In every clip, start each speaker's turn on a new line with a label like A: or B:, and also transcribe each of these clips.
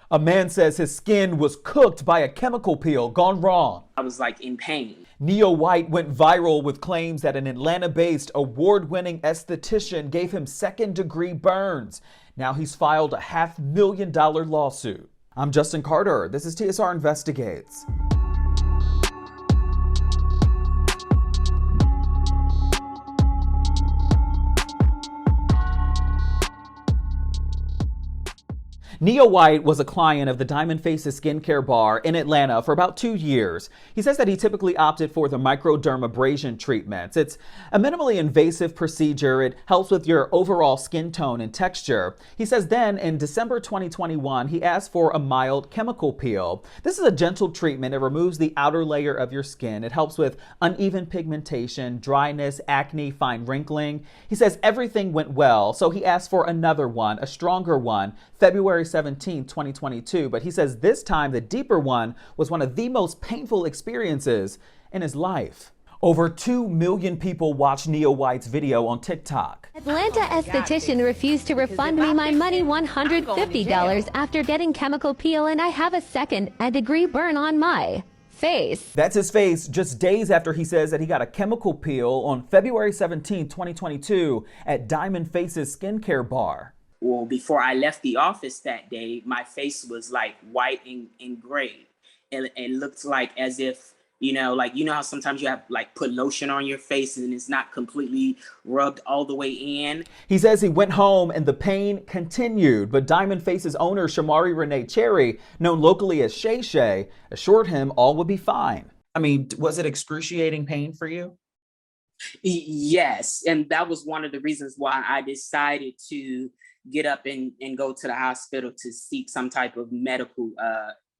A: A man says his skin was cooked by a chemical peel gone wrong.
B: I was like in pain.
A: Neyo White went viral with claims that an Atlanta-based award-winning esthetician gave him second-degree burns. Now he's filed a $500,000 lawsuit. I'm Justin Carter. This is TSR Investigates. Neyo White was a client of the Facez skincare bar in Atlanta for about 2 years. He says that he typically opted for the microdermabrasion treatments. It's a minimally invasive procedure. It helps with your overall skin tone and texture. He says then in December 2021, he asked for a mild chemical peel. This is a gentle treatment. It removes the outer layer of your skin. It helps with uneven pigmentation, dryness, acne, fine wrinkling. He says everything went well, so he asked for another one, a stronger one, February 17, 2022, but he says this time the deeper one was one of the most painful experiences in his life. Over 2 million people watched Neyo White's video on TikTok.
C: Atlanta esthetician refused to refund me my money $150 after getting chemical peel, and I have a second-degree burn on my face.
A: That's his face just days after he says that he got a chemical peel on February 17, 2022 at Facez skincare bar.
B: Well, before I left the office that day, my face was like white and gray. And it looked like as if, like, how sometimes you have like put lotion on your face and it's not completely rubbed all the way in.
A: He says he went home and the pain continued, but Facez owner Shamari Rene, known locally as Shay Shay, assured him all would be fine. I mean, was it excruciating pain for you?
B: Yes. And that was one of the reasons why I decided to get up and go to the hospital to seek some type of medical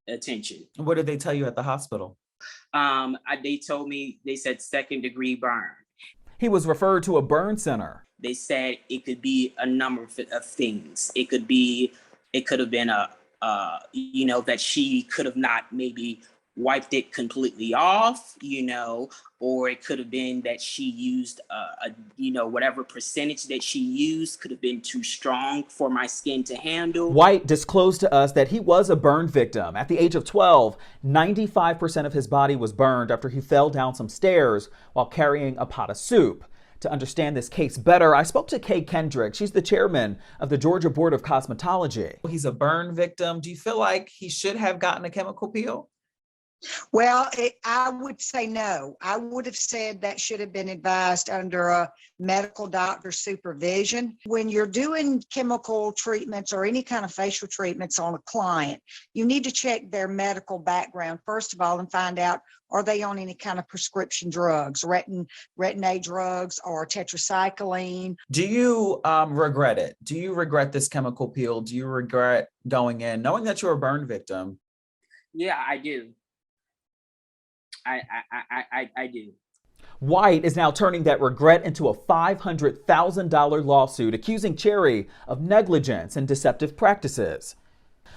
B: attention.
A: What did they tell you at the hospital?
B: They told me, they said second-degree burn.
A: He was referred to a burn center.
B: They said it could be a number of things. It could have been that she could have not maybe wiped it completely off, or it could have been that she used, whatever percentage that she used could have been too strong for my skin to handle.
A: White disclosed to us that he was a burn victim. At the age of 12, 95% of his body was burned after he fell down some stairs while carrying a pot of soup. To understand this case better, I spoke to Kay Kendrick. She's the chairman of the Georgia Board of Cosmetology. He's a burn victim. Do you feel like he should have gotten a chemical peel?
D: Well, I would say no. I would have said that should have been advised under a medical doctor's supervision. When you're doing chemical treatments or any kind of facial treatments on a client, you need to check their medical background, first of all, and find out, are they on any kind of prescription drugs, Rene drugs or tetracycline?
A: Do you regret it? Do you regret this chemical peel? Do you regret going in, knowing that you're a burn victim?
B: Yeah, I do. I do.
A: White is now turning that regret into a $500,000 lawsuit accusing Cherry of negligence and deceptive practices.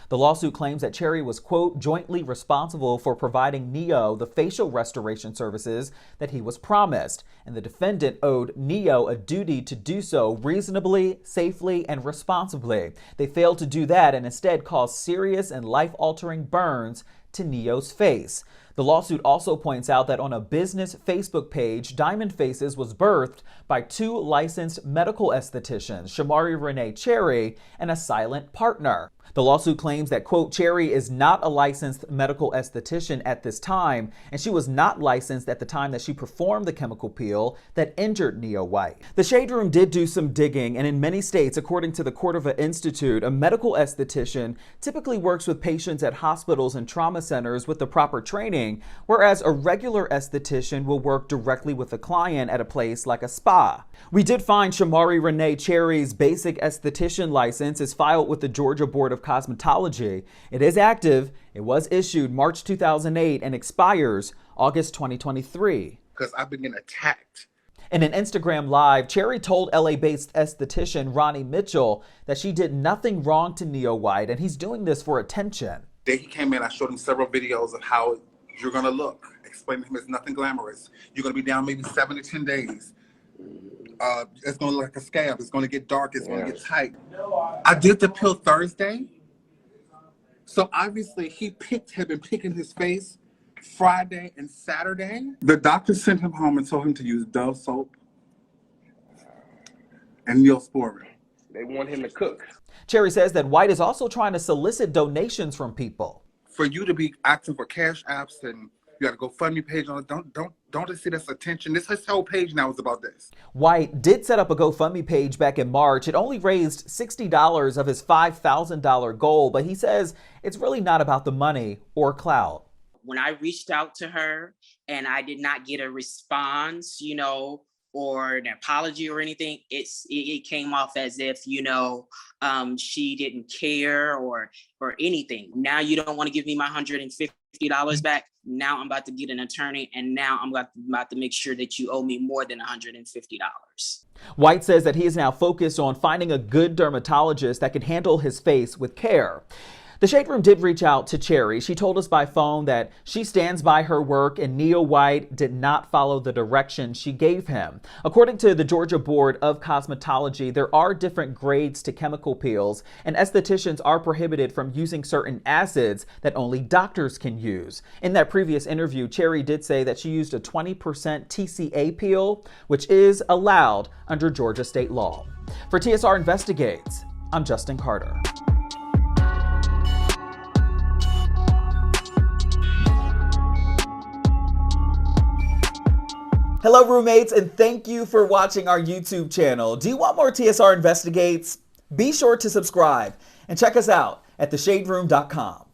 A: The lawsuit claims that Cherry was, quote, jointly responsible for providing Neyo the facial restoration services that he was promised, and the defendant owed Neyo a duty to do so reasonably, safely, and responsibly. They failed to do that and instead caused serious and life-altering burns to Neyo's face. The lawsuit also points out that on a business Facebook page, Facez was birthed by 2 licensed medical estheticians, Shamari Rene and a silent partner. The lawsuit claims that, quote, Cherry is not a licensed medical esthetician at this time, and she was not licensed at the time that she performed the chemical peel that injured Neyo White. The Shade Room did do some digging, and in many states, according to the Cordova Institute, a medical esthetician typically works with patients at hospitals and trauma centers with the proper training, whereas a regular esthetician will work directly with a client at a place like a spa. We did find Shamari Rene Cherry's basic esthetician license is filed with the Georgia Board of Cosmetology. It is active. It was issued March 2008 and expires August 2023.
E: Because I've been getting attacked.
A: In an Instagram Live, Cherry told LA-based esthetician Ronnie Mitchell that she did nothing wrong to Neyo White, and he's doing this for attention.
E: Then he came in, I showed him several videos of how you're going to look. Explained to him it's nothing glamorous. You're going to be down maybe 7 to 10 days. It's going to look like a scab. It's going to get dark. It's going to get tight. I did the pill Thursday. So obviously he had been picking his face Friday and Saturday. The doctor sent him home and told him to use Dove soap and Neosporin.
F: They want him to cook. Cherry
A: says that White is also trying to solicit donations from people.
E: For you to be asking for cash apps and you got to GoFundMe page on it, don't see this attention. His whole page now is about this.
A: White did set up a GoFundMe page back in March. It only raised $60 of his $5,000 goal, but he says it's really not about the money or clout.
B: When I reached out to her and I did not get a response, or an apology or anything, it came off as if, she didn't care or anything. Now you don't want to give me my $150 back. Now I'm about to get an attorney, and now I'm about to make sure that you owe me more than $150.
A: White says that he is now focused on finding a good dermatologist that can handle his face with care. The Shade Room did reach out to Cherry. She told us by phone that she stands by her work and Neyo White did not follow the direction she gave him. According to the Georgia Board of Cosmetology, there are different grades to chemical peels, and estheticians are prohibited from using certain acids that only doctors can use. In that previous interview, Cherry did say that she used a 20% TCA peel, which is allowed under Georgia state law. For TSR Investigates, I'm Justin Carter. Hello roommates, and thank you for watching our YouTube channel. Do you want more TSR Investigates? Be sure to subscribe and check us out at theshaderoom.com.